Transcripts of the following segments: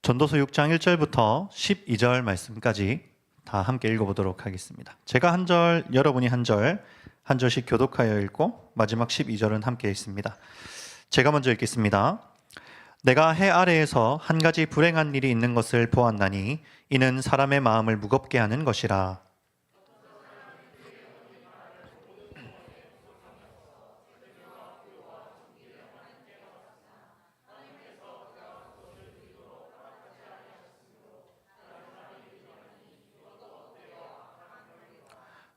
전도서 6장 1절부터 12절 말씀까지 다 함께 읽어보도록 하겠습니다. 제가 한 절, 여러분이 한 절, 한 절씩 교독하여 읽고 마지막 12절은 함께 읽습니다. 제가 먼저 읽겠습니다. 내가 해 아래에서 한 가지 불행한 일이 있는 것을 보았나니 이는 사람의 마음을 무겁게 하는 것이라.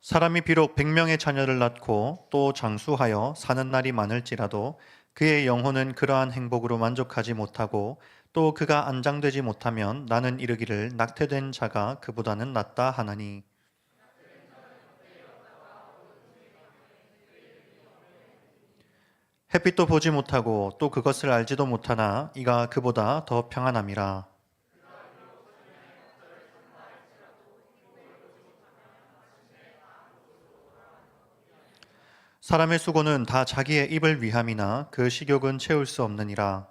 사람이 비록 100명의 자녀를 낳고 또 장수하여 사는 날이 많을지라도 그의 영혼은 그러한 행복으로 만족하지 못하고 또 그가 안장되지 못하면 나는 이르기를 낙태된 자가 그보다는 낫다 하나니. 햇빛도 보지 못하고 또 그것을 알지도 못하나 이가 그보다 더 평안함이라. 사람의 수고는 다 자기의 입을 위함이나 그 식욕은 채울 수 없느니라.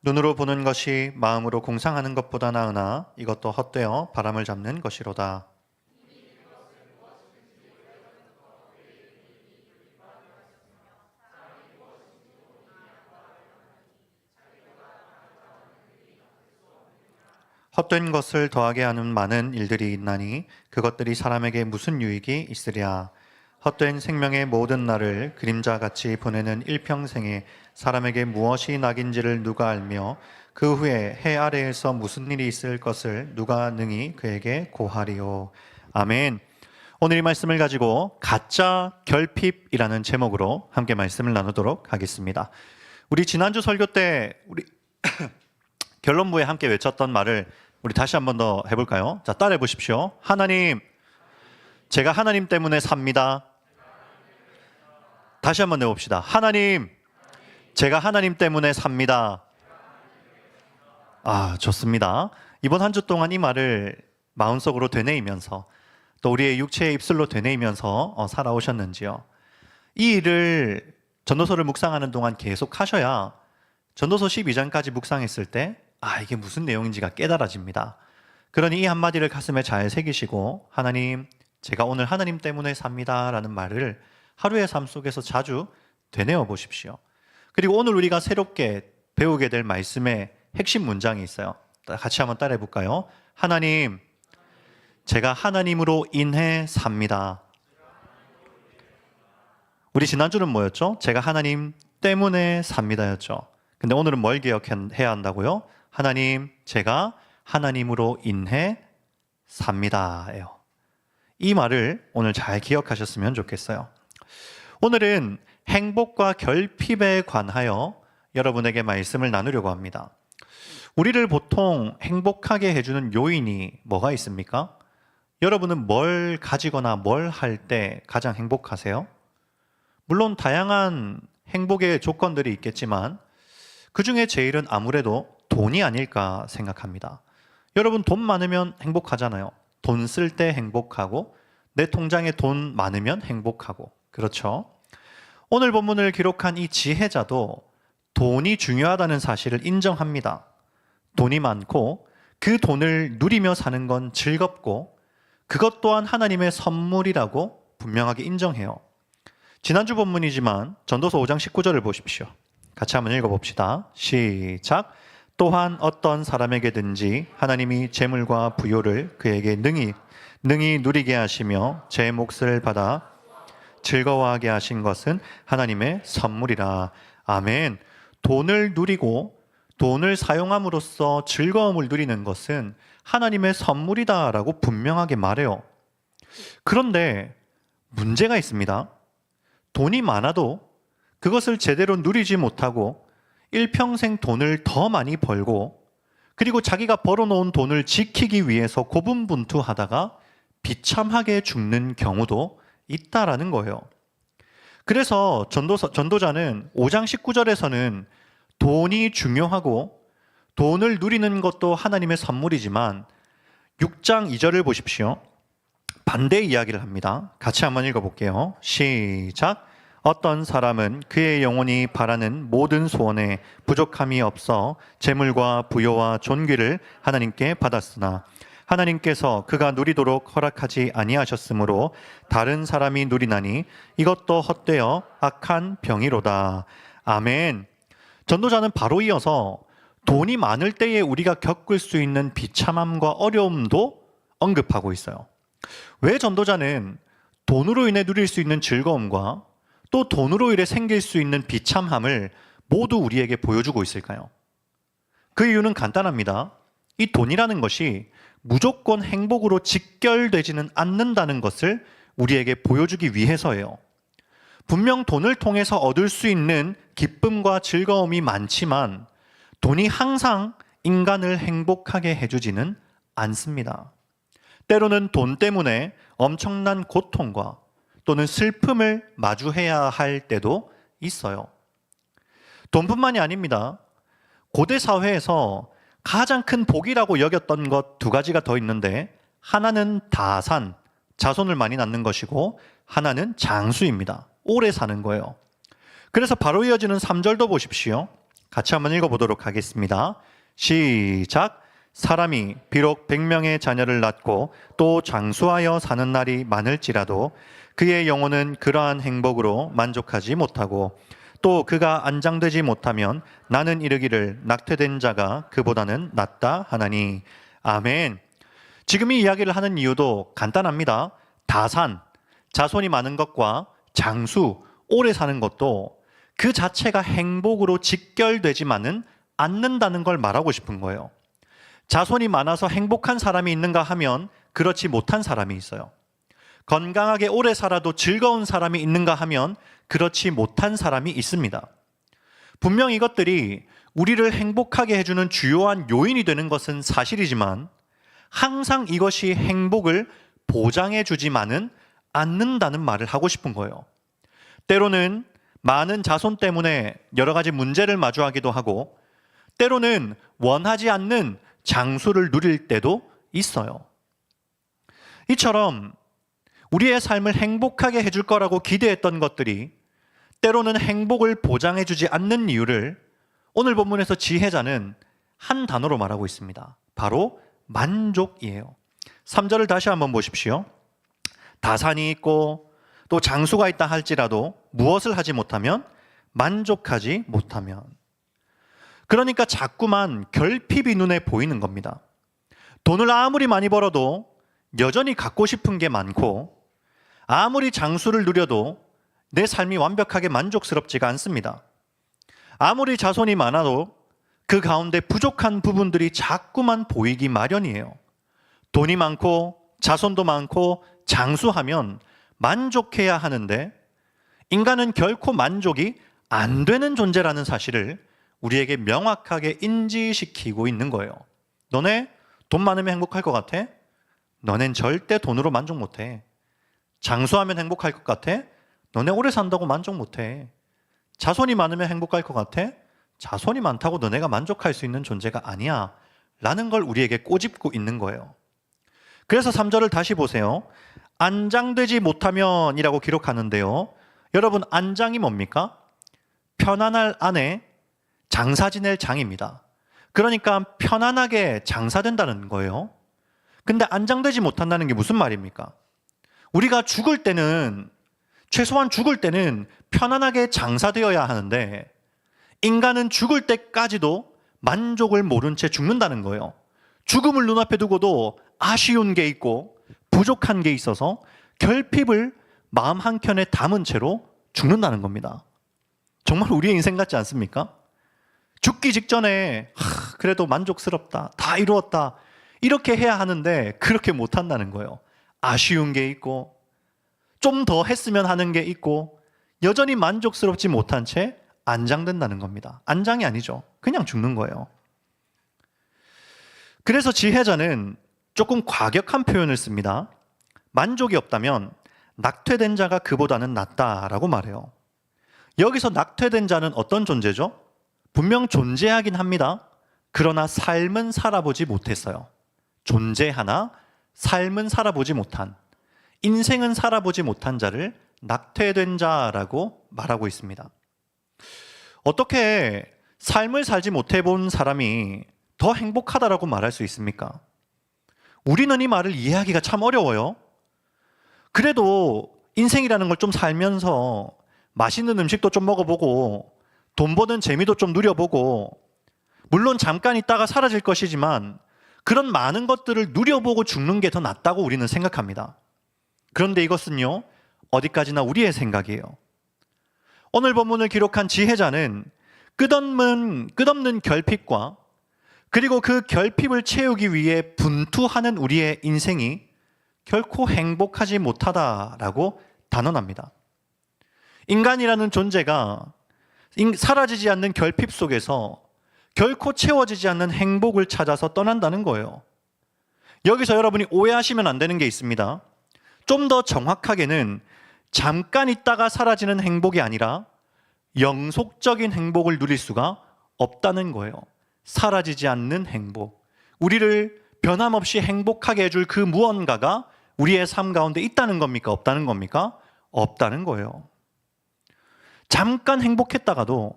눈으로 보는 것이 마음으로 공상하는 것보다 나으나 이것도 헛되어 바람을 잡는 것이로다. 헛된 것을 더하게 하는 많은 일들이 있나니 그것들이 사람에게 무슨 유익이 있으랴. 헛된 생명의 모든 날을 그림자같이 보내는 일평생에 사람에게 무엇이 낙인지를 누가 알며 그 후에 해 아래에서 무슨 일이 있을 것을 누가 능히 그에게 고하리요. 아멘. 오늘 이 말씀을 가지고 가짜 결핍이라는 제목으로 함께 말씀을 나누도록 하겠습니다. 우리 지난주 설교 때 우리 결론부에 함께 외쳤던 말을 우리 다시 한 번 더 해볼까요? 자, 따라해 보십시오. 하나님, 제가 하나님 때문에 삽니다. 다시 한 번 내봅시다. 하나님, 제가 하나님 때문에 삽니다. 좋습니다. 이번 한 주 동안 이 말을 마음속으로 되뇌이면서 또 우리의 육체의 입술로 되뇌이면서 살아오셨는지요? 이 일을 전도서를 묵상하는 동안 계속 하셔야 전도서 12장까지 묵상했을 때 이게 무슨 내용인지가 깨달아집니다. 그러니 이 한마디를 가슴에 잘 새기시고 하나님, 제가 오늘 하나님 때문에 삽니다 라는 말을 하루의 삶 속에서 자주 되뇌어 보십시오. 그리고 오늘 우리가 새롭게 배우게 될 말씀의 핵심 문장이 있어요. 같이 한번 따라해 볼까요? 하나님, 제가 하나님으로 인해 삽니다. 우리 지난주는 뭐였죠? 제가 하나님 때문에 삽니다였죠. 근데 오늘은 뭘 기억해야 한다고요? 하나님, 제가 하나님으로 인해 삽니다예요. 이 말을 오늘 잘 기억하셨으면 좋겠어요. 오늘은 행복과 결핍에 관하여 여러분에게 말씀을 나누려고 합니다. 우리를 보통 행복하게 해주는 요인이 뭐가 있습니까? 여러분은 뭘 가지거나 뭘 할 때 가장 행복하세요? 물론 다양한 행복의 조건들이 있겠지만 그 중에 제일은 아무래도 돈이 아닐까 생각합니다. 여러분 돈 많으면 행복하잖아요. 돈 쓸 때 행복하고 내 통장에 돈 많으면 행복하고 그렇죠? 오늘 본문을 기록한 이 지혜자도 돈이 중요하다는 사실을 인정합니다. 돈이 많고 그 돈을 누리며 사는 건 즐겁고 그것 또한 하나님의 선물이라고 분명하게 인정해요. 지난주 본문이지만 전도서 5장 19절을 보십시오. 같이 한번 읽어봅시다. 시작. 또한 어떤 사람에게든지 하나님이 재물과 부요를 그에게 능히 누리게 하시며 제 몫을 받아 즐거워하게 하신 것은 하나님의 선물이라. 아멘. 돈을 누리고 돈을 사용함으로써 즐거움을 누리는 것은 하나님의 선물이다라고 분명하게 말해요. 그런데 문제가 있습니다. 돈이 많아도 그것을 제대로 누리지 못하고 일평생 돈을 더 많이 벌고 그리고 자기가 벌어놓은 돈을 지키기 위해서 고분분투하다가 비참하게 죽는 경우도 있다라는 거예요. 그래서 전도자는 5장 19절에서는 돈이 중요하고 돈을 누리는 것도 하나님의 선물이지만 6장 2절을 보십시오. 반대 이야기를 합니다. 같이 한번 읽어볼게요. 시작. 어떤 사람은 그의 영혼이 바라는 모든 소원에 부족함이 없어 재물과 부요와 존귀를 하나님께 받았으나 하나님께서 그가 누리도록 허락하지 아니하셨으므로 다른 사람이 누리나니 이것도 헛되어 악한 병이로다. 아멘. 전도자는 바로 이어서 돈이 많을 때에 우리가 겪을 수 있는 비참함과 어려움도 언급하고 있어요. 왜 전도자는 돈으로 인해 누릴 수 있는 즐거움과 또 돈으로 인해 생길 수 있는 비참함을 모두 우리에게 보여주고 있을까요? 그 이유는 간단합니다. 이 돈이라는 것이 무조건 행복으로 직결되지는 않는다는 것을 우리에게 보여주기 위해서예요. 분명 돈을 통해서 얻을 수 있는 기쁨과 즐거움이 많지만 돈이 항상 인간을 행복하게 해주지는 않습니다. 때로는 돈 때문에 엄청난 고통과 또는 슬픔을 마주해야 할 때도 있어요. 돈뿐만이 아닙니다. 고대 사회에서 가장 큰 복이라고 여겼던 것 두 가지가 더 있는데 하나는 다산, 자손을 많이 낳는 것이고 하나는 장수입니다. 오래 사는 거예요. 그래서 바로 이어지는 3절도 보십시오. 같이 한번 읽어보도록 하겠습니다. 시작. 사람이 비록 100명의 자녀를 낳고 또 장수하여 사는 날이 많을지라도 그의 영혼은 그러한 행복으로 만족하지 못하고 또 그가 안장되지 못하면 나는 이르기를 낙태된 자가 그보다는 낫다 하나니. 아멘. 지금 이 이야기를 하는 이유도 간단합니다. 다산, 자손이 많은 것과 장수, 오래 사는 것도 그 자체가 행복으로 직결되지만은 않는다는 걸 말하고 싶은 거예요. 자손이 많아서 행복한 사람이 있는가 하면 그렇지 못한 사람이 있어요. 건강하게 오래 살아도 즐거운 사람이 있는가 하면 그렇지 못한 사람이 있습니다. 분명 이것들이 우리를 행복하게 해주는 주요한 요인이 되는 것은 사실이지만 항상 이것이 행복을 보장해 주지만은 않는다는 말을 하고 싶은 거예요. 때로는 많은 자손 때문에 여러 가지 문제를 마주하기도 하고 때로는 원하지 않는 장수를 누릴 때도 있어요. 이처럼 우리의 삶을 행복하게 해줄 거라고 기대했던 것들이 때로는 행복을 보장해 주지 않는 이유를 오늘 본문에서 지혜자는 한 단어로 말하고 있습니다. 바로 만족이에요. 3절을 다시 한번 보십시오. 다산이 있고 또 장수가 있다 할지라도 무엇을 하지 못하면 만족하지 못하면. 그러니까 자꾸만 결핍이 눈에 보이는 겁니다. 돈을 아무리 많이 벌어도 여전히 갖고 싶은 게 많고 아무리 장수를 누려도 내 삶이 완벽하게 만족스럽지가 않습니다. 아무리 자손이 많아도 그 가운데 부족한 부분들이 자꾸만 보이기 마련이에요. 돈이 많고 자손도 많고 장수하면 만족해야 하는데 인간은 결코 만족이 안 되는 존재라는 사실을 우리에게 명확하게 인지시키고 있는 거예요. 너네 돈 많으면 행복할 것 같아? 너넨 절대 돈으로 만족 못해. 장수하면 행복할 것 같아? 너네 오래 산다고 만족 못해. 자손이 많으면 행복할 것 같아? 자손이 많다고 너네가 만족할 수 있는 존재가 아니야 라는 걸 우리에게 꼬집고 있는 거예요. 그래서 3절을 다시 보세요. 안장되지 못하면 이라고 기록하는데요. 여러분, 안장이 뭡니까? 편안할 안에 장사 지낼 장입니다. 그러니까 편안하게 장사된다는 거예요. 근데 안장되지 못한다는 게 무슨 말입니까? 우리가 죽을 때는, 최소한 죽을 때는 편안하게 장사되어야 하는데 인간은 죽을 때까지도 만족을 모른 채 죽는다는 거예요. 죽음을 눈앞에 두고도 아쉬운 게 있고 부족한 게 있어서 결핍을 마음 한켠에 담은 채로 죽는다는 겁니다. 정말 우리의 인생 같지 않습니까? 죽기 직전에 그래도 만족스럽다, 다 이루었다 이렇게 해야 하는데 그렇게 못한다는 거예요. 아쉬운 게 있고 좀 더 했으면 하는 게 있고 여전히 만족스럽지 못한 채 안장된다는 겁니다. 안장이 아니죠. 그냥 죽는 거예요. 그래서 지혜자는 조금 과격한 표현을 씁니다. 만족이 없다면 낙퇴된 자가 그보다는 낫다라고 말해요. 여기서 낙퇴된 자는 어떤 존재죠? 분명 존재하긴 합니다. 그러나 삶은 살아보지 못했어요. 존재하나 삶은 살아보지 못한. 인생은 살아보지 못한 자를 낙퇴된 자라고 말하고 있습니다. 어떻게 삶을 살지 못해 본 사람이 더 행복하다라고 말할 수 있습니까? 우리는 이 말을 이해하기가 참 어려워요. 그래도 인생이라는 걸 좀 살면서 맛있는 음식도 좀 먹어보고 돈 버는 재미도 좀 누려보고 물론 잠깐 있다가 사라질 것이지만 그런 많은 것들을 누려보고 죽는 게 더 낫다고 우리는 생각합니다. 그런데 이것은요, 어디까지나 우리의 생각이에요. 오늘 본문을 기록한 지혜자는 끝없는 결핍과 그리고 그 결핍을 채우기 위해 분투하는 우리의 인생이 결코 행복하지 못하다라고 단언합니다. 인간이라는 존재가 사라지지 않는 결핍 속에서 결코 채워지지 않는 행복을 찾아서 떠난다는 거예요. 여기서 여러분이 오해하시면 안 되는 게 있습니다. 좀 더 정확하게는 잠깐 있다가 사라지는 행복이 아니라 영속적인 행복을 누릴 수가 없다는 거예요. 사라지지 않는 행복. 우리를 변함없이 행복하게 해줄 그 무언가가 우리의 삶 가운데 있다는 겁니까? 없다는 겁니까? 없다는 거예요. 잠깐 행복했다가도,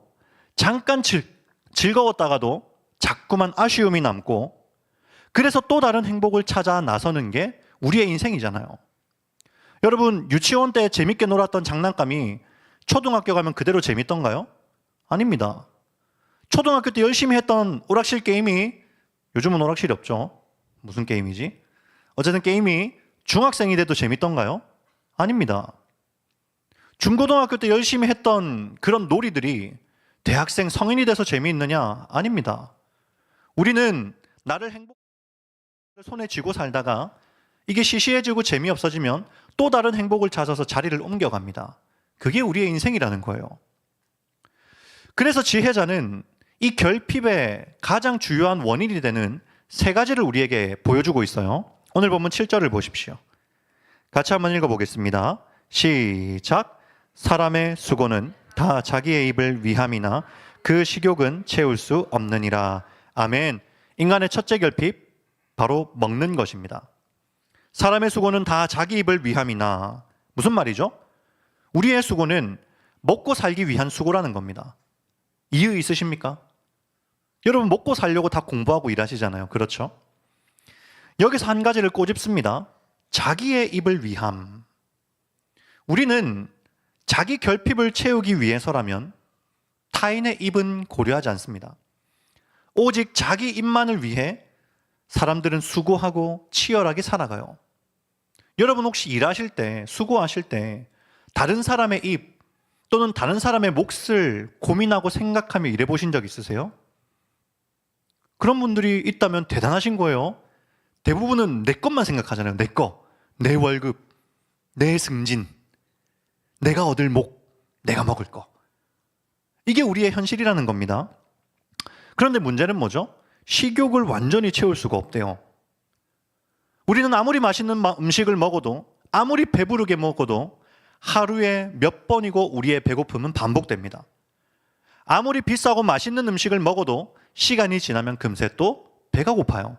잠깐 즐거웠다가도 자꾸만 아쉬움이 남고, 그래서 또 다른 행복을 찾아 나서는 게 우리의 인생이잖아요. 여러분, 유치원 때 재밌게 놀았던 장난감이 초등학교 가면 그대로 재밌던가요? 아닙니다. 초등학교 때 열심히 했던 오락실 게임이, 요즘은 오락실이 없죠. 무슨 게임이지? 어쨌든 게임이 중학생이 돼도 재밌던가요? 아닙니다. 중고등학교 때 열심히 했던 그런 놀이들이 대학생, 성인이 돼서 재미있느냐? 아닙니다. 우리는 나를 손에 쥐고 살다가 이게 시시해지고 재미없어지면 또 다른 행복을 찾아서 자리를 옮겨갑니다. 그게 우리의 인생이라는 거예요. 그래서 지혜자는 이 결핍의 가장 주요한 원인이 되는 세 가지를 우리에게 보여주고 있어요. 오늘 본문 7절을 보십시오. 같이 한번 읽어보겠습니다. 시작. 사람의 수고는 다 자기의 입을 위함이나 그 식욕은 채울 수 없느니라. 아멘. 인간의 첫째 결핍, 바로 먹는 것입니다. 사람의 수고는 다 자기 입을 위함이나, 무슨 말이죠? 우리의 수고는 먹고 살기 위한 수고라는 겁니다. 이유 있으십니까? 여러분, 먹고 살려고 다 공부하고 일하시잖아요. 그렇죠? 여기서 한 가지를 꼬집습니다. 자기의 입을 위함. 우리는 자기 결핍을 채우기 위해서라면 타인의 입은 고려하지 않습니다. 오직 자기 입만을 위해 사람들은 수고하고 치열하게 살아가요. 여러분, 혹시 일하실 때, 수고하실 때 다른 사람의 입 또는 다른 사람의 몫을 고민하고 생각하며 일해 보신 적 있으세요? 그런 분들이 있다면 대단하신 거예요. 대부분은 내 것만 생각하잖아요. 내 거, 내 월급, 내 승진, 내가 얻을 목, 내가 먹을 거. 이게 우리의 현실이라는 겁니다. 그런데 문제는 뭐죠? 식욕을 완전히 채울 수가 없대요. 우리는 아무리 맛있는 음식을 먹어도, 아무리 배부르게 먹어도 하루에 몇 번이고 우리의 배고픔은 반복됩니다. 아무리 비싸고 맛있는 음식을 먹어도 시간이 지나면 금세 또 배가 고파요.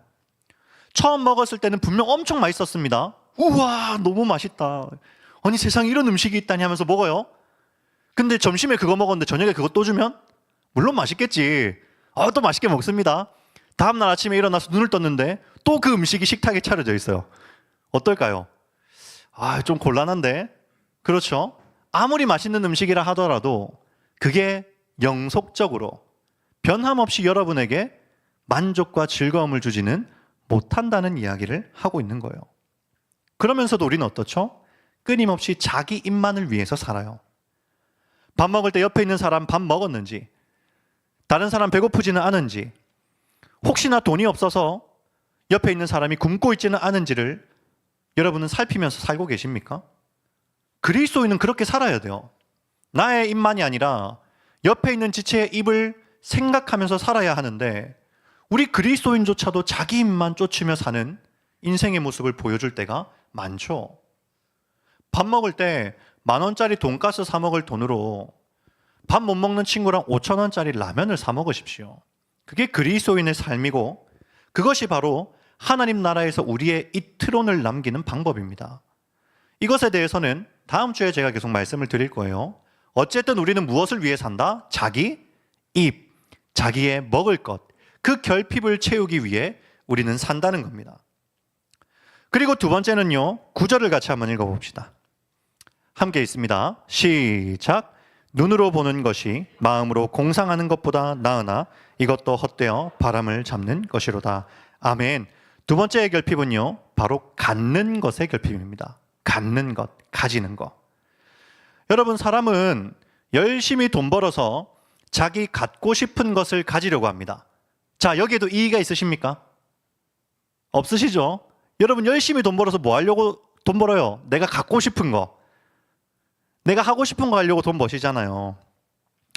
처음 먹었을 때는 분명 엄청 맛있었습니다. 우와, 너무 맛있다. 아니, 세상에 이런 음식이 있다니 하면서 먹어요. 근데 점심에 그거 먹었는데 저녁에 그거 또 주면? 물론 맛있겠지. 또 맛있게 먹습니다. 다음날 아침에 일어나서 눈을 떴는데 또 그 음식이 식탁에 차려져 있어요. 어떨까요? 좀 곤란한데? 그렇죠? 아무리 맛있는 음식이라 하더라도 그게 영속적으로 변함없이 여러분에게 만족과 즐거움을 주지는 못한다는 이야기를 하고 있는 거예요. 그러면서도 우리는 어떻죠? 끊임없이 자기 입만을 위해서 살아요. 밥 먹을 때 옆에 있는 사람 밥 먹었는지, 다른 사람 배고프지는 않은지, 혹시나 돈이 없어서 옆에 있는 사람이 굶고 있지는 않은지를 여러분은 살피면서 살고 계십니까? 그리스도인은 그렇게 살아야 돼요. 나의 입만이 아니라 옆에 있는 지체의 입을 생각하면서 살아야 하는데, 우리 그리스도인조차도 자기 입만 쫓으며 사는 인생의 모습을 보여줄 때가 많죠. 밥 먹을 때 10,000원짜리 돈가스 사 먹을 돈으로 밥 못 먹는 친구랑 5,000원짜리 라면을 사 먹으십시오. 그게 그리스도인의 삶이고, 그것이 바로 하나님 나라에서 우리의 이트론을 남기는 방법입니다. 이것에 대해서는 다음 주에 제가 계속 말씀을 드릴 거예요. 어쨌든 우리는 무엇을 위해 산다? 자기 입, 자기의 먹을 것, 그 결핍을 채우기 위해 우리는 산다는 겁니다. 그리고 두 번째는요, 9절을 같이 한번 읽어봅시다. 함께 있습니다. 시작. 눈으로 보는 것이 마음으로 공상하는 것보다 나으나 이것도 헛되어 바람을 잡는 것이로다. 아멘. 두 번째의 결핍은요, 바로 갖는 것의 결핍입니다. 갖는 것, 가지는 것. 여러분, 사람은 열심히 돈 벌어서 자기 갖고 싶은 것을 가지려고 합니다. 자, 여기에도 이의가 있으십니까? 없으시죠? 여러분, 열심히 돈 벌어서 뭐 하려고 돈 벌어요? 내가 갖고 싶은 거, 내가 하고 싶은 거 하려고 돈 버시잖아요.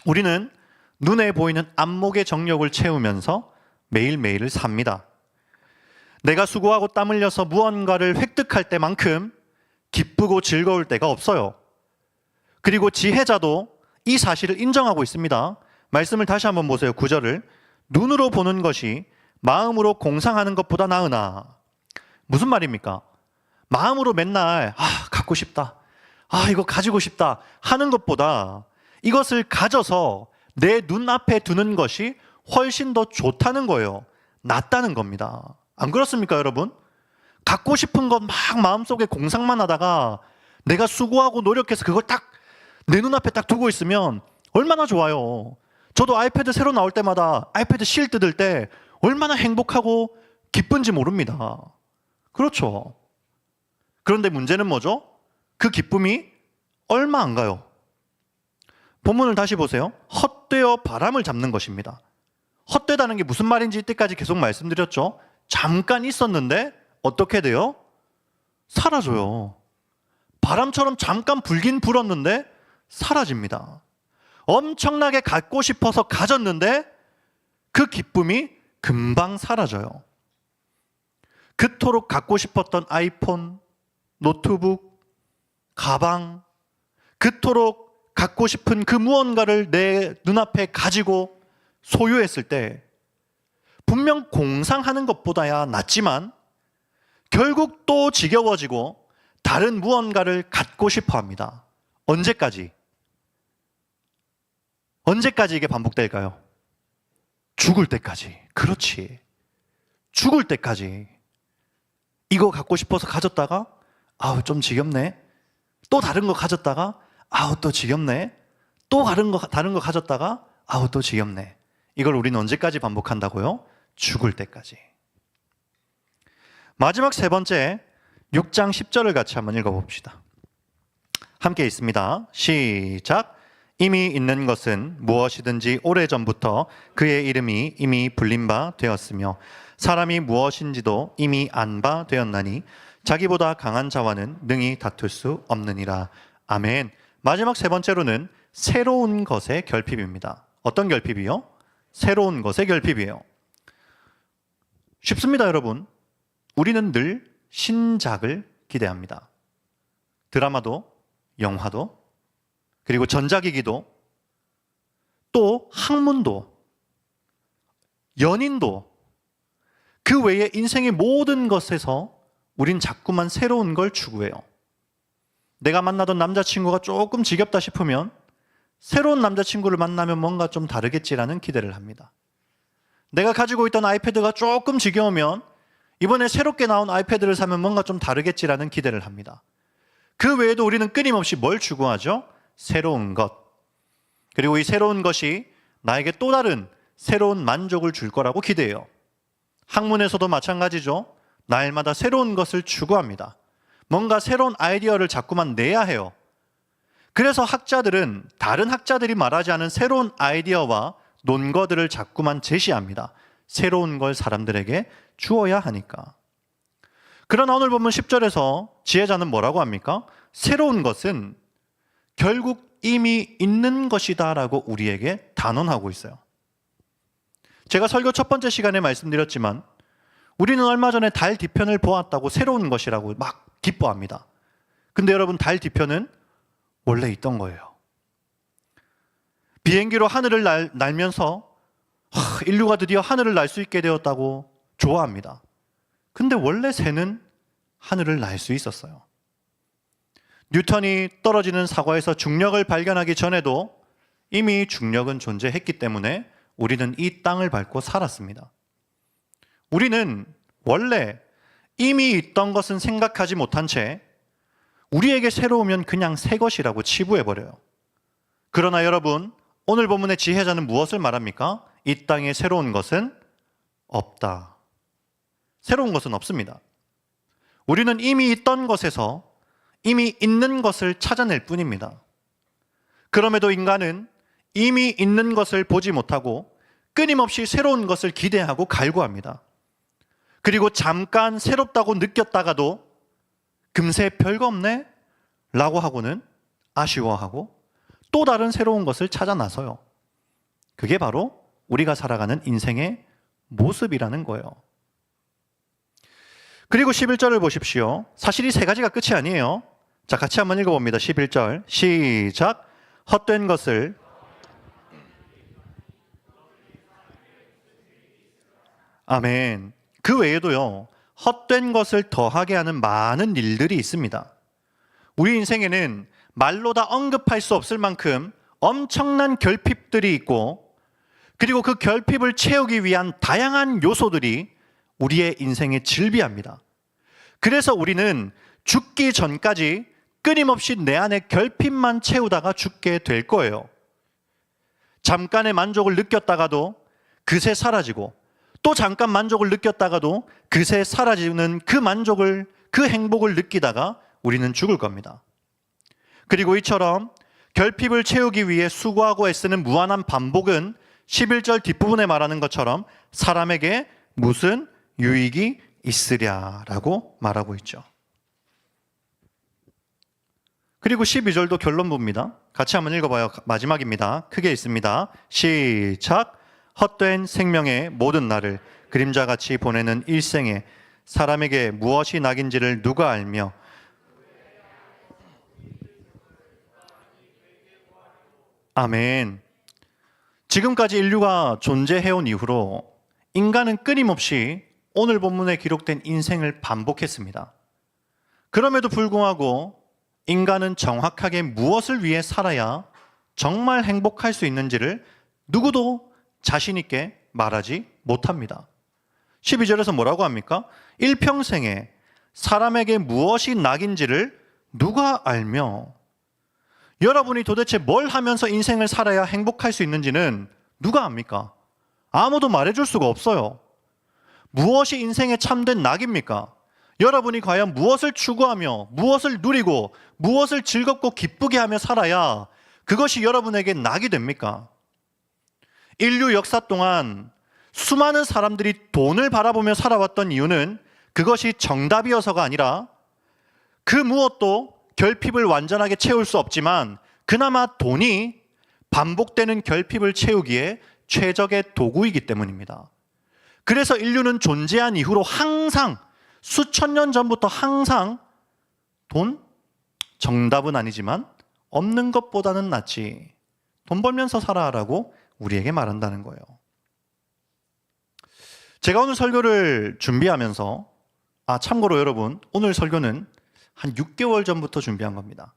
우리는 눈에 보이는 안목의 정력을 채우면서 매일매일을 삽니다. 내가 수고하고 땀 흘려서 무언가를 획득할 때만큼 기쁘고 즐거울 때가 없어요. 그리고 지혜자도 이 사실을 인정하고 있습니다. 말씀을 다시 한번 보세요. 9절을. 눈으로 보는 것이 마음으로 공상하는 것보다 나으나. 무슨 말입니까? 마음으로 맨날 갖고 싶다, 이거 가지고 싶다 하는 것보다 이것을 가져서 내 눈앞에 두는 것이 훨씬 더 좋다는 거예요. 낫다는 겁니다. 안 그렇습니까, 여러분? 갖고 싶은 것 막 마음속에 공상만 하다가 내가 수고하고 노력해서 그걸 딱 내 눈앞에 딱 두고 있으면 얼마나 좋아요. 저도 아이패드 새로 나올 때마다 아이패드 실 뜯을 때 얼마나 행복하고 기쁜지 모릅니다. 그렇죠. 그런데 문제는 뭐죠? 그 기쁨이 얼마 안 가요. 본문을 다시 보세요. 헛되어 바람을 잡는 것입니다. 헛되다는 게 무슨 말인지 이때까지 계속 말씀드렸죠. 잠깐 있었는데 어떻게 돼요? 사라져요. 바람처럼 잠깐 불긴 불었는데 사라집니다. 엄청나게 갖고 싶어서 가졌는데 그 기쁨이 금방 사라져요. 그토록 갖고 싶었던 아이폰, 노트북, 가방, 그토록 갖고 싶은 그 무언가를 내 눈앞에 가지고 소유했을 때 분명 공상하는 것보다야 낫지만 결국 또 지겨워지고 다른 무언가를 갖고 싶어 합니다. 언제까지? 언제까지 이게 반복될까요? 죽을 때까지. 그렇지. 죽을 때까지. 이거 갖고 싶어서 가졌다가 좀 지겹네. 또 다른 거 가졌다가 또 지겹네. 또 다른 거 가졌다가 또 지겹네. 이걸 우리는 언제까지 반복한다고요? 죽을 때까지. 마지막 세 번째 6장 10절을 같이 한번 읽어봅시다. 함께 있습니다. 시작. 이미 있는 것은 무엇이든지 오래전부터 그의 이름이 이미 불린 바 되었으며 사람이 무엇인지도 이미 안 바 되었나니 자기보다 강한 자와는 능히 다툴 수 없느니라. 아멘. 마지막 세 번째로는 새로운 것의 결핍입니다. 어떤 결핍이요? 새로운 것의 결핍이에요. 쉽습니다, 여러분. 우리는 늘 신작을 기대합니다. 드라마도, 영화도, 그리고 전자기기도, 또 학문도, 연인도, 그 외에 인생의 모든 것에서 우린 자꾸만 새로운 걸 추구해요. 내가 만나던 남자친구가 조금 지겹다 싶으면 새로운 남자친구를 만나면 뭔가 좀 다르겠지라는 기대를 합니다. 내가 가지고 있던 아이패드가 조금 지겨우면 이번에 새롭게 나온 아이패드를 사면 뭔가 좀 다르겠지라는 기대를 합니다. 그 외에도 우리는 끊임없이 뭘 추구하죠? 새로운 것. 그리고 이 새로운 것이 나에게 또 다른 새로운 만족을 줄 거라고 기대해요. 학문에서도 마찬가지죠. 날마다 새로운 것을 추구합니다. 뭔가 새로운 아이디어를 자꾸만 내야 해요. 그래서 학자들은 다른 학자들이 말하지 않은 새로운 아이디어와 논거들을 자꾸만 제시합니다. 새로운 걸 사람들에게 주어야 하니까. 그러나 오늘 보면 10절에서 지혜자는 뭐라고 합니까? 새로운 것은 결국 이미 있는 것이다 라고 우리에게 단언하고 있어요. 제가 설교 첫 번째 시간에 말씀드렸지만 우리는 얼마 전에 달 뒤편을 보았다고 새로운 것이라고 막 기뻐합니다. 근데 여러분, 달 뒤편은 원래 있던 거예요. 비행기로 하늘을 날면서 인류가 드디어 하늘을 날 수 있게 되었다고 좋아합니다. 근데 원래 새는 하늘을 날 수 있었어요. 뉴턴이 떨어지는 사과에서 중력을 발견하기 전에도 이미 중력은 존재했기 때문에 우리는 이 땅을 밟고 살았습니다. 우리는 원래 이미 있던 것은 생각하지 못한 채 우리에게 새로우면 그냥 새 것이라고 치부해버려요. 그러나 여러분, 오늘 본문의 지혜자는 무엇을 말합니까? 이 땅에 새로운 것은 없다. 새로운 것은 없습니다. 우리는 이미 있던 것에서 이미 있는 것을 찾아낼 뿐입니다. 그럼에도 인간은 이미 있는 것을 보지 못하고 끊임없이 새로운 것을 기대하고 갈구합니다. 그리고 잠깐 새롭다고 느꼈다가도 금세 별거 없네? 라고 하고는 아쉬워하고 또 다른 새로운 것을 찾아 나서요. 그게 바로 우리가 살아가는 인생의 모습이라는 거예요. 그리고 11절을 보십시오. 사실 이 세 가지가 끝이 아니에요. 자, 같이 한번 읽어봅니다. 11절 시작. 헛된 것을 아멘. 그 외에도요, 헛된 것을 더하게 하는 많은 일들이 있습니다. 우리 인생에는 말로 다 언급할 수 없을 만큼 엄청난 결핍들이 있고, 그리고 그 결핍을 채우기 위한 다양한 요소들이 우리의 인생에 질비합니다. 그래서 우리는 죽기 전까지 끊임없이 내 안에 결핍만 채우다가 죽게 될 거예요. 잠깐의 만족을 느꼈다가도 그새 사라지고, 또 잠깐 만족을 느꼈다가도 그새 사라지는 그 만족을, 그 행복을 느끼다가 우리는 죽을 겁니다. 그리고 이처럼 결핍을 채우기 위해 수고하고 애쓰는 무한한 반복은 11절 뒷부분에 말하는 것처럼 사람에게 무슨 유익이 있으랴라고 말하고 있죠. 그리고 12절도 결론부입니다. 같이 한번 읽어봐요. 마지막입니다. 크게 있습니다. 시작. 헛된 생명의 모든 날을 그림자같이 보내는 일생에 사람에게 무엇이 낙인지를 누가 알며 아멘. 지금까지 인류가 존재해온 이후로 인간은 끊임없이 오늘 본문에 기록된 인생을 반복했습니다. 그럼에도 불구하고 인간은 정확하게 무엇을 위해 살아야 정말 행복할 수 있는지를 누구도 자신 있게 말하지 못합니다. 12절에서 뭐라고 합니까? 일평생에 사람에게 무엇이 낙인지를 누가 알며, 여러분이 도대체 뭘 하면서 인생을 살아야 행복할 수 있는지는 누가 압니까? 아무도 말해줄 수가 없어요. 무엇이 인생의 참된 낙입니까? 여러분이 과연 무엇을 추구하며 무엇을 누리고 무엇을 즐겁고 기쁘게 하며 살아야 그것이 여러분에게 낙이 됩니까? 인류 역사 동안 수많은 사람들이 돈을 바라보며 살아왔던 이유는 그것이 정답이어서가 아니라 그 무엇도 결핍을 완전하게 채울 수 없지만 그나마 돈이 반복되는 결핍을 채우기에 최적의 도구이기 때문입니다. 그래서 인류는 존재한 이후로 항상 수천 년 전부터 항상 돈? 정답은 아니지만 없는 것보다는 낫지. 돈 벌면서 살아라고 우리에게 말한다는 거예요. 제가 오늘 설교를 준비하면서 참고로 여러분, 오늘 설교는 한 6개월 전부터 준비한 겁니다.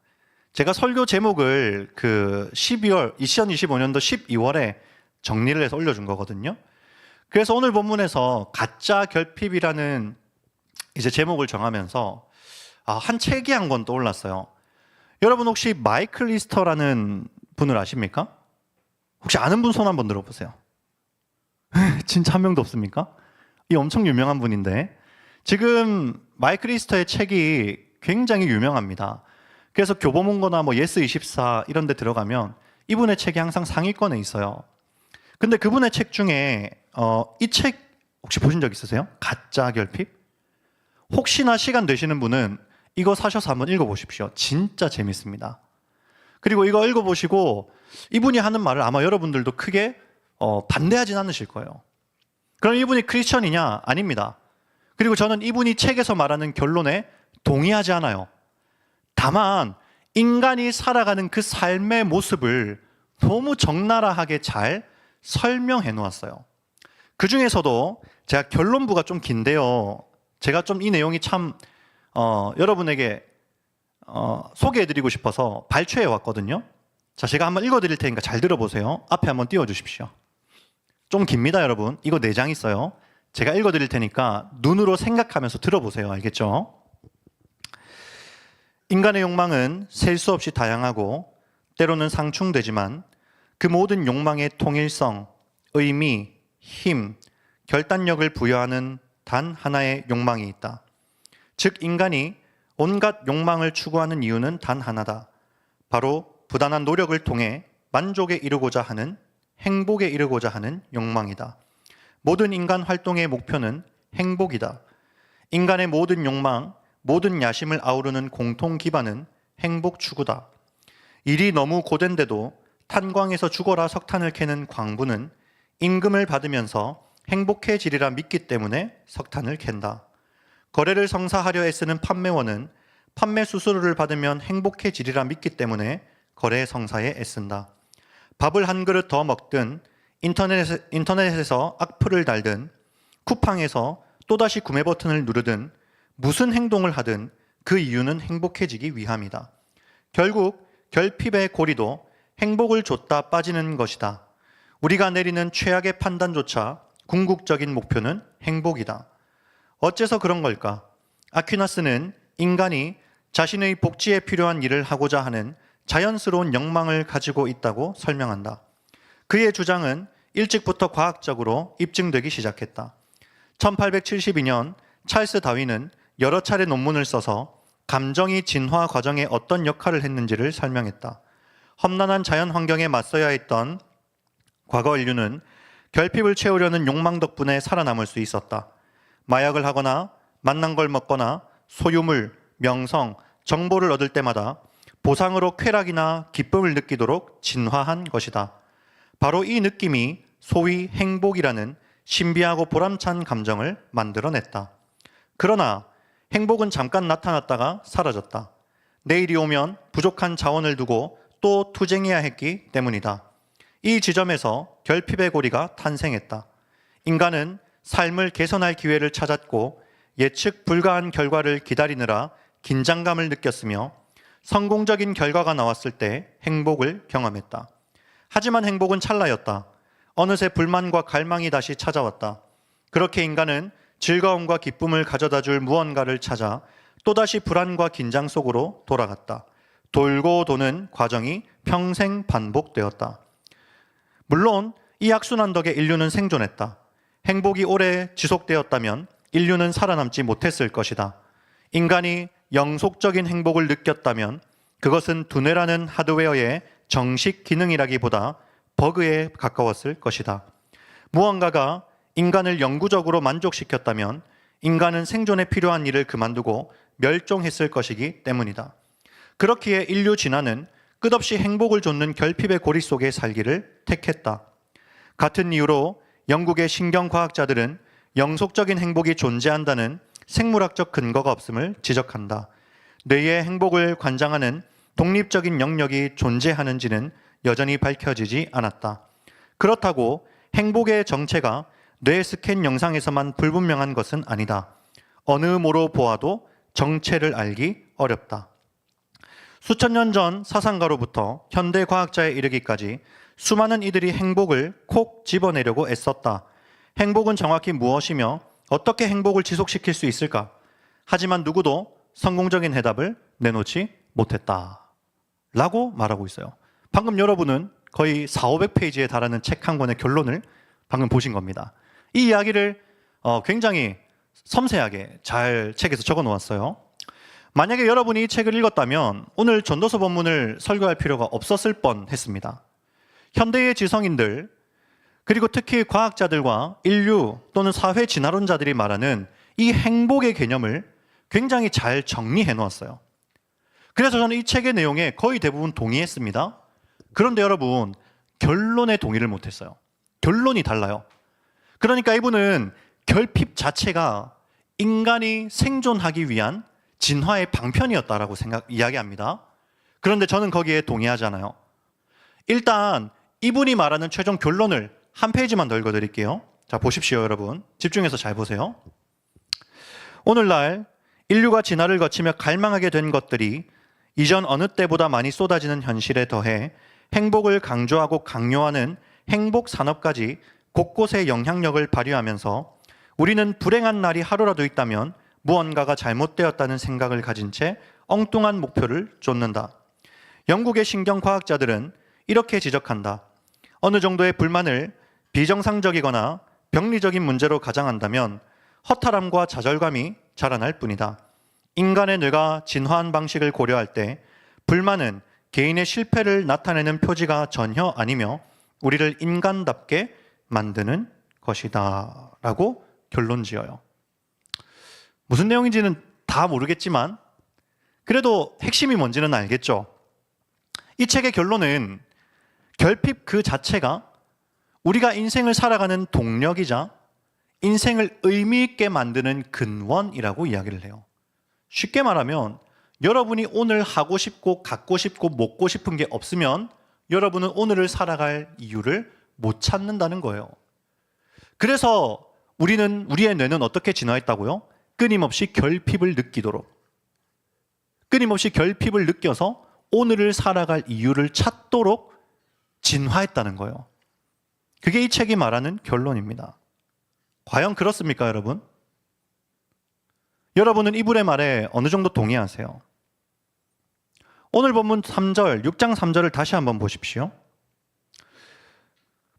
제가 설교 제목을 2025년도 12월에 정리를 해서 올려준 거거든요. 그래서 오늘 본문에서 가짜 결핍이라는 이제 제목을 정하면서 한 책이 한 권 떠올랐어요. 여러분 혹시 마이클 리스터라는 분을 아십니까? 혹시 아는 분 손 한번 들어보세요. 진짜 한 명도 없습니까? 이 엄청 유명한 분인데 지금 마이클 리스터의 책이 굉장히 유명합니다. 그래서 교보문고나 예스24 이런 데 들어가면 이분의 책이 항상 상위권에 있어요. 근데 그분의 책 중에 이 책 혹시 보신 적 있으세요? 가짜 결핍? 혹시나 시간 되시는 분은 이거 사셔서 한번 읽어보십시오. 진짜 재밌습니다. 그리고 이거 읽어보시고 이분이 하는 말을 아마 여러분들도 크게 반대하진 않으실 거예요. 그럼 이분이 크리스천이냐? 아닙니다. 그리고 저는 이분이 책에서 말하는 결론에 동의하지 않아요. 다만 인간이 살아가는 그 삶의 모습을 너무 적나라하게 잘 설명해 놓았어요. 그 중에서도 제가 결론부가 좀 긴데요. 제가 좀 이 내용이 참 여러분에게 소개해드리고 싶어서 발췌해 왔거든요. 자, 제가 한번 읽어드릴 테니까 잘 들어보세요. 앞에 한번 띄워주십시오. 좀 깁니다, 여러분. 이거 4장 있어요. 제가 읽어드릴 테니까 눈으로 생각하면서 들어보세요. 알겠죠? 인간의 욕망은 셀 수 없이 다양하고 때로는 상충되지만 그 모든 욕망의 통일성, 의미, 힘, 결단력을 부여하는 단 하나의 욕망이 있다. 즉 인간이 온갖 욕망을 추구하는 이유는 단 하나다. 바로 부단한 노력을 통해 만족에 이르고자 하는, 행복에 이르고자 하는 욕망이다. 모든 인간 활동의 목표는 행복이다. 인간의 모든 욕망, 모든 야심을 아우르는 공통 기반은 행복 추구다. 일이 너무 고된데도 탄광에서 죽어라 석탄을 캐는 광부는 임금을 받으면서 행복해지리라 믿기 때문에 석탄을 캔다. 거래를 성사하려 애쓰는 판매원은 판매 수수료를 받으면 행복해지리라 믿기 때문에 거래 성사에 애쓴다. 밥을 한 그릇 더 먹든 인터넷에서 악플을 달든 쿠팡에서 또다시 구매 버튼을 누르든 무슨 행동을 하든 그 이유는 행복해지기 위함이다. 결국 결핍의 고리도 행복을 줬다 빠지는 것이다. 우리가 내리는 최악의 판단조차 궁극적인 목표는 행복이다. 어째서 그런 걸까? 아퀴나스는 인간이 자신의 복지에 필요한 일을 하고자 하는 자연스러운 욕망을 가지고 있다고 설명한다. 그의 주장은 일찍부터 과학적으로 입증되기 시작했다. 1872년 찰스 다윈은 여러 차례 논문을 써서 감정이 진화 과정에 어떤 역할을 했는지를 설명했다. 험난한 자연 환경에 맞서야 했던 과거 인류는 결핍을 채우려는 욕망 덕분에 살아남을 수 있었다. 마약을 하거나 맛난 걸 먹거나 소유물, 명성, 정보를 얻을 때마다 보상으로 쾌락이나 기쁨을 느끼도록 진화한 것이다. 바로 이 느낌이 소위 행복이라는 신비하고 보람찬 감정을 만들어냈다. 그러나 행복은 잠깐 나타났다가 사라졌다. 내일이 오면 부족한 자원을 두고 또 투쟁해야 했기 때문이다. 이 지점에서 결핍의 고리가 탄생했다. 인간은 삶을 개선할 기회를 찾았고 예측 불가한 결과를 기다리느라 긴장감을 느꼈으며 성공적인 결과가 나왔을 때 행복을 경험했다. 하지만 행복은 찰나였다. 어느새 불만과 갈망이 다시 찾아왔다. 그렇게 인간은 즐거움과 기쁨을 가져다 줄 무언가를 찾아 또다시 불안과 긴장 속으로 돌아갔다. 돌고 도는 과정이 평생 반복되었다. 물론 이 악순환 덕에 인류는 생존했다. 행복이 오래 지속되었다면 인류는 살아남지 못했을 것이다. 인간이 영속적인 행복을 느꼈다면 그것은 두뇌라는 하드웨어의 정식 기능이라기보다 버그에 가까웠을 것이다. 무언가가 인간을 영구적으로 만족시켰다면 인간은 생존에 필요한 일을 그만두고 멸종했을 것이기 때문이다. 그렇기에 인류 진화는 끝없이 행복을 좇는 결핍의 고리 속에 살기를 택했다. 같은 이유로 영국의 신경과학자들은 영속적인 행복이 존재한다는 생물학적 근거가 없음을 지적한다. 뇌의 행복을 관장하는 독립적인 영역이 존재하는지는 여전히 밝혀지지 않았다. 그렇다고 행복의 정체가 뇌 스캔 영상에서만 불분명한 것은 아니다. 어느 모로 보아도 정체를 알기 어렵다. 수천 년 전 사상가로부터 현대 과학자에 이르기까지 수많은 이들이 행복을 콕 집어내려고 애썼다. 행복은 정확히 무엇이며 어떻게 행복을 지속시킬 수 있을까? 하지만 누구도 성공적인 해답을 내놓지 못했다. 라고 말하고 있어요. 방금 여러분은 거의 400~500페이지에 달하는 책 한 권의 결론을 방금 보신 겁니다. 이 이야기를 굉장히 섬세하게 잘 책에서 적어 놓았어요. 만약에 여러분이 이 책을 읽었다면 오늘 전도서 본문을 설교할 필요가 없었을 뻔했습니다. 현대의 지성인들 그리고 특히 과학자들과 인류 또는 사회 진화론자들이 말하는 이 행복의 개념을 굉장히 잘 정리해 놓았어요. 그래서 저는 이 책의 내용에 거의 대부분 동의했습니다. 그런데 여러분, 결론에 동의를 못했어요. 결론이 달라요. 그러니까 이분은 결핍 자체가 인간이 생존하기 위한 진화의 방편이었다라고 이야기합니다. 그런데 저는 거기에 동의하잖아요. 일단 이분이 말하는 최종 결론을 한 페이지만 더 읽어드릴게요. 자, 보십시오, 여러분. 집중해서 잘 보세요. 오늘날 인류가 진화를 거치며 갈망하게 된 것들이 이전 어느 때보다 많이 쏟아지는 현실에 더해 행복을 강조하고 강요하는 행복 산업까지 곳곳에 영향력을 발휘하면서 우리는 불행한 날이 하루라도 있다면 무언가가 잘못되었다는 생각을 가진 채 엉뚱한 목표를 쫓는다. 영국의 신경과학자들은 이렇게 지적한다. 어느 정도의 불만을 비정상적이거나 병리적인 문제로 가장한다면 허탈함과 좌절감이 자라날 뿐이다. 인간의 뇌가 진화한 방식을 고려할 때 불만은 개인의 실패를 나타내는 표지가 전혀 아니며 우리를 인간답게 만드는 것이다 라고 결론 지어요. 무슨 내용인지는 다 모르겠지만 그래도 핵심이 뭔지는 알겠죠. 이 책의 결론은 결핍 그 자체가 우리가 인생을 살아가는 동력이자 인생을 의미 있게 만드는 근원이라고 이야기를 해요. 쉽게 말하면 여러분이 오늘 하고 싶고 갖고 싶고 먹고 싶은 게 없으면 여러분은 오늘을 살아갈 이유를 못 찾는다는 거예요. 그래서 우리의 뇌는 어떻게 진화했다고요? 끊임없이 결핍을 느끼도록. 끊임없이 결핍을 느껴서 오늘을 살아갈 이유를 찾도록 진화했다는 거예요. 그게 이 책이 말하는 결론입니다. 과연 그렇습니까, 여러분? 여러분은 이분의 말에 어느 정도 동의하세요? 오늘 본문 3절, 6장 3절을 다시 한번 보십시오.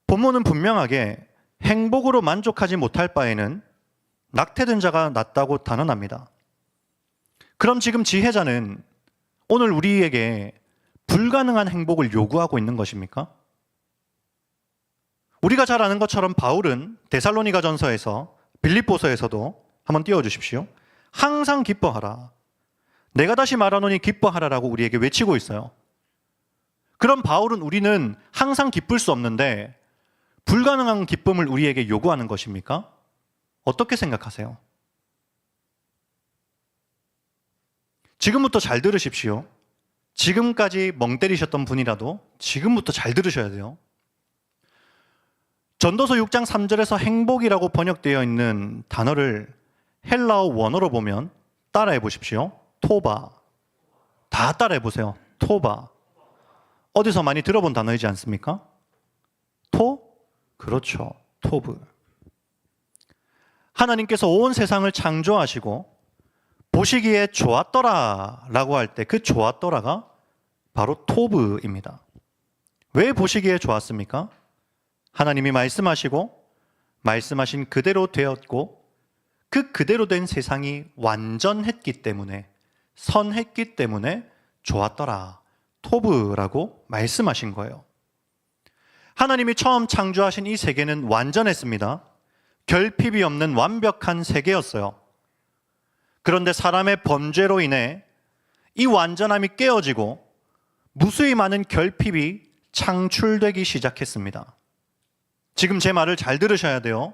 본문은 분명하게 행복으로 만족하지 못할 바에는 낙태된 자가 낫다고 단언합니다. 그럼 지금 지혜자는 오늘 우리에게 불가능한 행복을 요구하고 있는 것입니까? 우리가 잘 아는 것처럼 바울은 데살로니가 전서에서 빌립보서에서도 한번 띄워주십시오. 항상 기뻐하라. 내가 다시 말하노니 기뻐하라라고 우리에게 외치고 있어요. 그럼 바울은 우리는 항상 기쁠 수 없는데 불가능한 기쁨을 우리에게 요구하는 것입니까? 어떻게 생각하세요? 지금부터 잘 들으십시오. 지금까지 멍 때리셨던 분이라도 지금부터 잘 들으셔야 돼요. 전도서 6장 3절에서 행복이라고 번역되어 있는 단어를 헬라어 원어로 보면 따라해 보십시오. 토바. 다 따라해 보세요. 토바. 어디서 많이 들어본 단어이지 않습니까? 토? 그렇죠. 토브. 하나님께서 온 세상을 창조하시고 보시기에 좋았더라 라고 할 때 그 좋았더라가 바로 토브입니다. 왜 보시기에 좋았습니까? 하나님이 말씀하시고 말씀하신 그대로 되었고 그 그대로 된 세상이 완전했기 때문에 선했기 때문에 좋았더라. 토브라고 말씀하신 거예요. 하나님이 처음 창조하신 이 세계는 완전했습니다. 결핍이 없는 완벽한 세계였어요. 그런데 사람의 범죄로 인해 이 완전함이 깨어지고 무수히 많은 결핍이 창출되기 시작했습니다. 지금 제 말을 잘 들으셔야 돼요.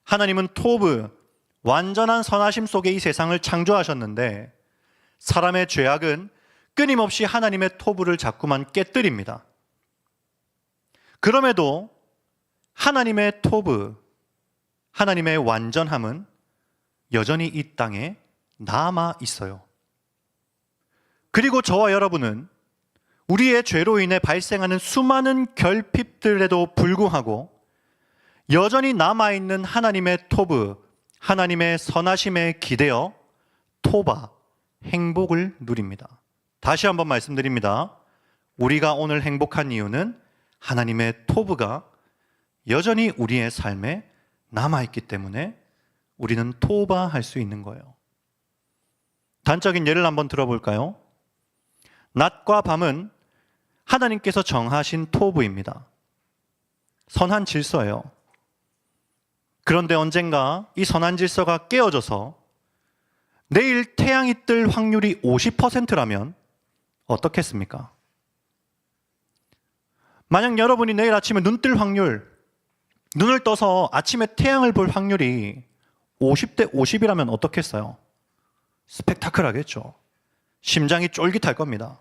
하나님은 토브, 완전한 선하심 속에 이 세상을 창조하셨는데 사람의 죄악은 끊임없이 하나님의 토브를 자꾸만 깨뜨립니다. 그럼에도 하나님의 토브, 하나님의 완전함은 여전히 이 땅에 남아 있어요. 그리고 저와 여러분은 우리의 죄로 인해 발생하는 수많은 결핍들에도 불구하고 여전히 남아있는 하나님의 토브, 하나님의 선하심에 기대어 토바, 행복을 누립니다. 다시 한번 말씀드립니다. 우리가 오늘 행복한 이유는 하나님의 토브가 여전히 우리의 삶에 남아있기 때문에 우리는 토바할 수 있는 거예요. 단적인 예를 한번 들어볼까요? 낮과 밤은 하나님께서 정하신 토브입니다. 선한 질서예요. 그런데 언젠가 이 선한 질서가 깨어져서 내일 태양이 뜰 확률이 50%라면 어떻겠습니까? 만약 여러분이 내일 아침에 눈 뜰 확률, 눈을 떠서 아침에 태양을 볼 확률이 50대 50이라면 어떻겠어요? 스펙타클하겠죠. 심장이 쫄깃할 겁니다.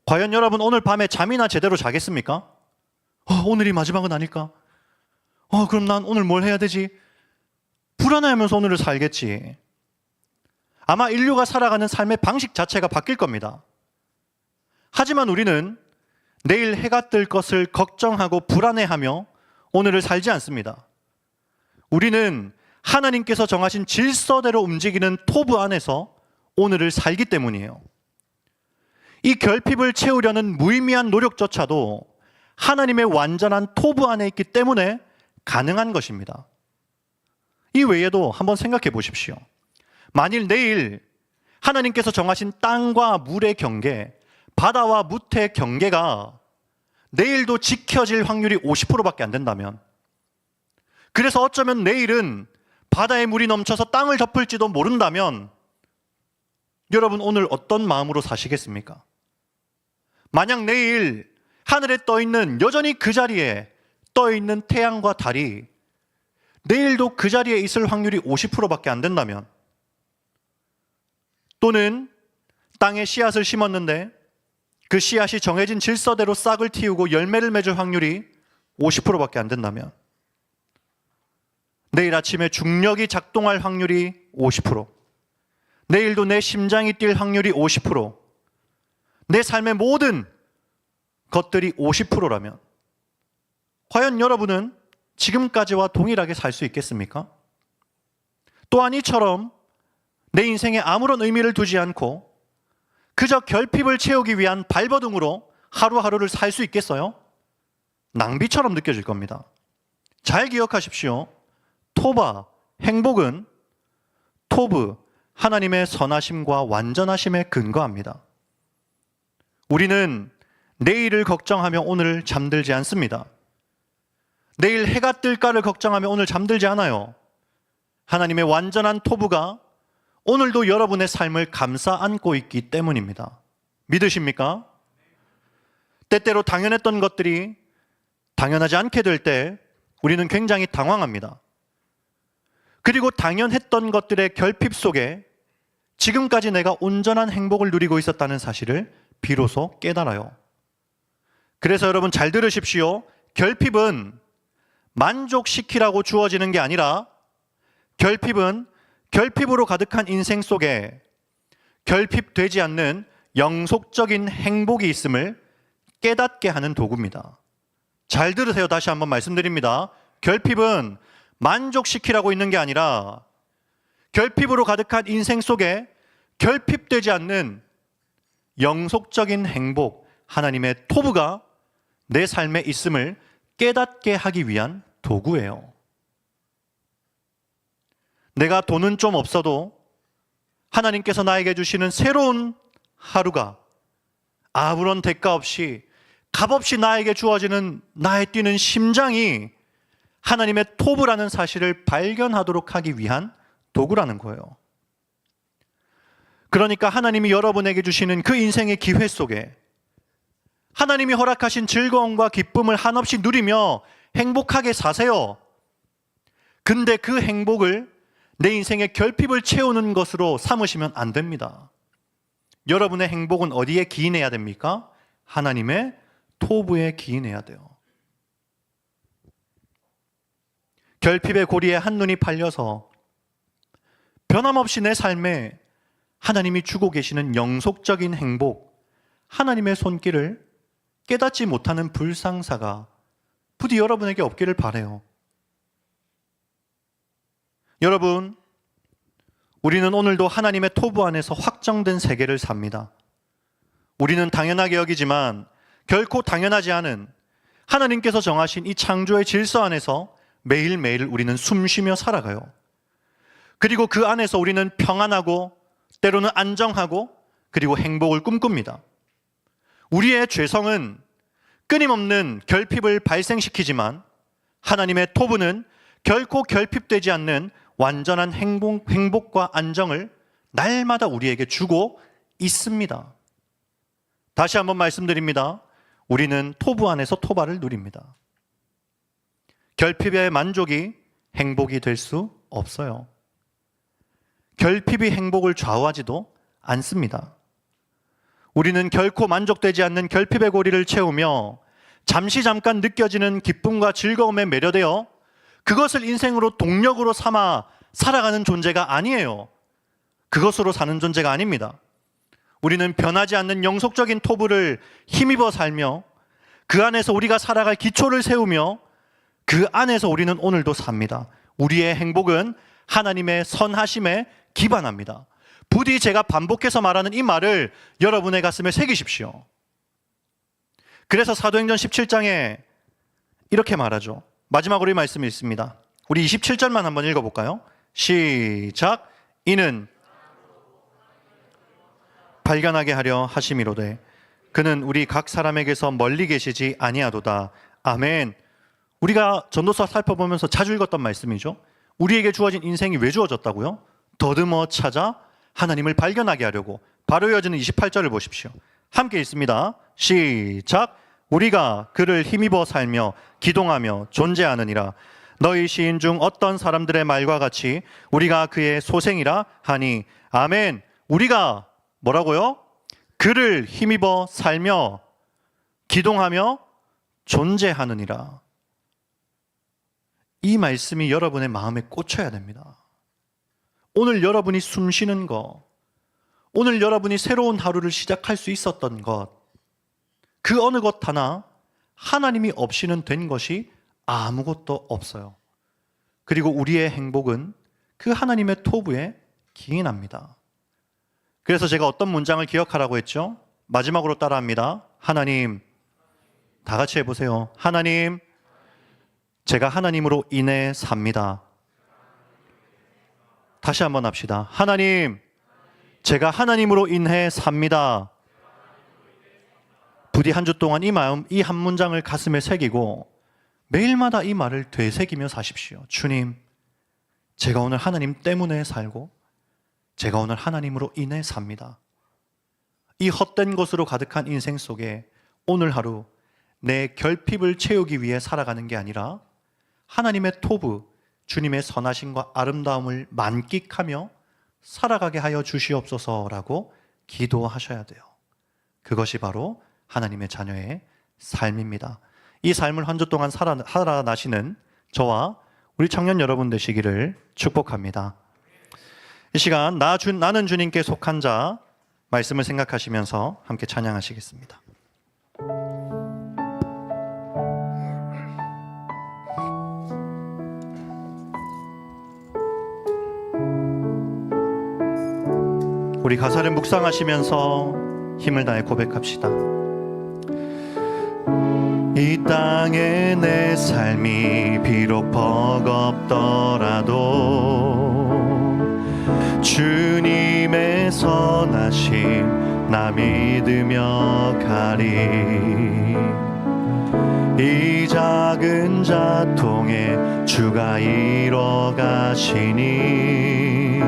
과연 여러분 오늘 밤에 잠이나 제대로 자겠습니까? 오늘이 마지막은 아닐까? 그럼 난 오늘 뭘 해야 되지? 불안해하면서 오늘을 살겠지. 아마 인류가 살아가는 삶의 방식 자체가 바뀔 겁니다. 하지만 우리는 내일 해가 뜰 것을 걱정하고 불안해하며 오늘을 살지 않습니다. 우리는 하나님께서 정하신 질서대로 움직이는 토부 안에서 오늘을 살기 때문이에요. 이 결핍을 채우려는 무의미한 노력조차도 하나님의 완전한 토부 안에 있기 때문에 가능한 것입니다. 이 외에도 한번 생각해 보십시오. 만일 내일 하나님께서 정하신 땅과 물의 경계, 바다와 무태의 경계가 내일도 지켜질 확률이 50%밖에 안 된다면, 그래서 어쩌면 내일은 바다에 물이 넘쳐서 땅을 덮을지도 모른다면 여러분 오늘 어떤 마음으로 사시겠습니까? 만약 내일 하늘에 떠있는, 여전히 그 자리에 떠있는 태양과 달이 내일도 그 자리에 있을 확률이 50%밖에 안 된다면, 또는 땅에 씨앗을 심었는데 그 씨앗이 정해진 질서대로 싹을 틔우고 열매를 맺을 확률이 50%밖에 안 된다면, 내일 아침에 중력이 작동할 확률이 50%, 내일도 내 심장이 뛸 확률이 50%, 내 삶의 모든 것들이 50%라면 과연 여러분은 지금까지와 동일하게 살 수 있겠습니까? 또한 이처럼 내 인생에 아무런 의미를 두지 않고 그저 결핍을 채우기 위한 발버둥으로 하루하루를 살 수 있겠어요? 낭비처럼 느껴질 겁니다. 잘 기억하십시오. 토바, 행복은 토브, 하나님의 선하심과 완전하심에 근거합니다. 우리는 내일을 걱정하며 오늘 잠들지 않습니다. 내일 해가 뜰까를 걱정하며 오늘 잠들지 않아요. 하나님의 완전한 토부가 오늘도 여러분의 삶을 감싸 안고 있기 때문입니다. 믿으십니까? 때때로 당연했던 것들이 당연하지 않게 될 때 우리는 굉장히 당황합니다. 그리고 당연했던 것들의 결핍 속에 지금까지 내가 온전한 행복을 누리고 있었다는 사실을 비로소 깨달아요. 그래서 여러분 잘 들으십시오. 결핍은 만족시키라고 주어지는 게 아니라, 결핍은 결핍으로 가득한 인생 속에 결핍되지 않는 영속적인 행복이 있음을 깨닫게 하는 도구입니다. 잘 들으세요. 다시 한번 말씀드립니다. 결핍은 만족시키라고 있는 게 아니라 결핍으로 가득한 인생 속에 결핍되지 않는 영속적인 행복, 하나님의 토부가 내 삶에 있음을 깨닫게 하기 위한 도구예요. 내가 돈은 좀 없어도 하나님께서 나에게 주시는 새로운 하루가 아무런 대가 없이 값없이 나에게 주어지는 나의 뛰는 심장이 하나님의 토부라는 사실을 발견하도록 하기 위한 도구라는 거예요. 그러니까 하나님이 여러분에게 주시는 그 인생의 기회 속에 하나님이 허락하신 즐거움과 기쁨을 한없이 누리며 행복하게 사세요. 근데 그 행복을 내 인생의 결핍을 채우는 것으로 삼으시면 안 됩니다. 여러분의 행복은 어디에 기인해야 됩니까? 하나님의 토부에 기인해야 돼요. 결핍의 고리에 한눈이 팔려서 변함없이 내 삶에 하나님이 주고 계시는 영속적인 행복, 하나님의 손길을 깨닫지 못하는 불상사가 부디 여러분에게 없기를 바라요. 여러분, 우리는 오늘도 하나님의 토부 안에서 확정된 세계를 삽니다. 우리는 당연하게 여기지만 결코 당연하지 않은 하나님께서 정하신 이 창조의 질서 안에서 매일매일 우리는 숨쉬며 살아가요. 그리고 그 안에서 우리는 평안하고 때로는 안정하고 그리고 행복을 꿈꿉니다. 우리의 죄성은 끊임없는 결핍을 발생시키지만 하나님의 토부는 결코 결핍되지 않는 완전한 행복과 안정을 날마다 우리에게 주고 있습니다. 다시 한번 말씀드립니다. 우리는 토부 안에서 토바를 누립니다. 결핍의 만족이 행복이 될 수 없어요. 결핍이 행복을 좌우하지도 않습니다. 우리는 결코 만족되지 않는 결핍의 고리를 채우며 잠깐 느껴지는 기쁨과 즐거움에 매료되어 그것을 인생으로 동력으로 삼아 살아가는 존재가 아니에요. 그것으로 사는 존재가 아닙니다. 우리는 변하지 않는 영속적인 토부를 힘입어 살며 그 안에서 우리가 살아갈 기초를 세우며 그 안에서 우리는 오늘도 삽니다. 우리의 행복은 하나님의 선하심에 기반합니다. 부디 제가 반복해서 말하는 이 말을 여러분의 가슴에 새기십시오. 그래서 사도행전 17장에 이렇게 말하죠. 마지막으로 이 말씀이 있습니다. 우리 27절만 한번 읽어볼까요? 시작. 이는 발견하게 하려 하심이로되 그는 우리 각 사람에게서 멀리 계시지 아니하도다. 아멘. 우리가 전도서 살펴보면서 자주 읽었던 말씀이죠. 우리에게 주어진 인생이 왜 주어졌다고요? 더듬어 찾아 하나님을 발견하게 하려고. 바로 이어지는 28절을 보십시오. 함께 읽습니다. 시작. 우리가 그를 힘입어 살며 기동하며 존재하느니라. 너희 시인 중 어떤 사람들의 말과 같이 우리가 그의 소생이라 하니. 아멘. 우리가 뭐라고요? 그를 힘입어 살며 기동하며 존재하느니라. 이 말씀이 여러분의 마음에 꽂혀야 됩니다. 오늘 여러분이 숨 쉬는 것, 오늘 여러분이 새로운 하루를 시작할 수 있었던 것, 그 어느 것 하나 하나님이 없이는 된 것이 아무것도 없어요. 그리고 우리의 행복은 그 하나님의 토부에 기인합니다. 그래서 제가 어떤 문장을 기억하라고 했죠? 마지막으로 따라합니다. 하나님, 다 같이 해보세요. 하나님, 제가 하나님으로 인해 삽니다. 다시 한번 합시다. 하나님, 제가 하나님으로 인해 삽니다. 부디 한 주 동안 이 마음, 이 한 문장을 가슴에 새기고 매일마다 이 말을 되새기며 사십시오. 주님, 제가 오늘 하나님 때문에 살고 제가 오늘 하나님으로 인해 삽니다. 이 헛된 것으로 가득한 인생 속에 오늘 하루 내 결핍을 채우기 위해 살아가는 게 아니라 하나님의 토부, 주님의 선하심과 아름다움을 만끽하며 살아가게 하여 주시옵소서라고 기도하셔야 돼요. 그것이 바로 하나님의 자녀의 삶입니다. 이 삶을 한 주 동안 살아나시는 저와 우리 청년 여러분 되시기를 축복합니다. 이 시간 나는 주님께 속한 자 말씀을 생각하시면서 함께 찬양하시겠습니다. 우리 가사를 묵상하시면서 힘을 다해 고백합시다. 이 땅에 내 삶이 비록 버겁더라도 주님의 선하심 나 믿으며 가리. 이 작은 자통에 주가 이뤄 가시니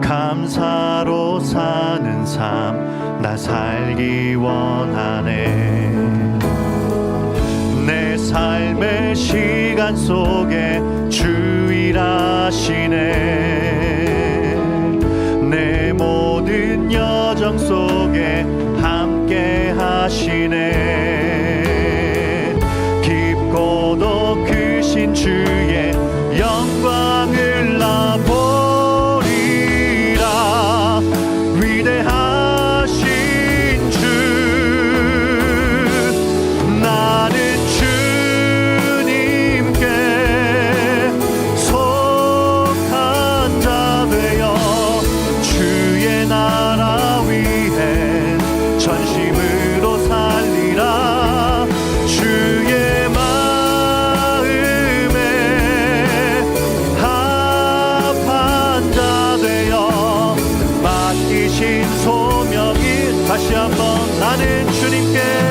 감사로 사는 삶 나 살기 원하네. 내 삶의 시간 속에 주 일하시네. 내 모든 여정 속에 함께 하시네. 깊고도 크신 주의 영광을 나 보리라. 위대하신 주 나는 주님께 속한 자 되어 주의 나라 위해 전심으로 살리라. 주의 마음에 합한 자 되어 맡기신 소명이 다시 한번 나는 주님께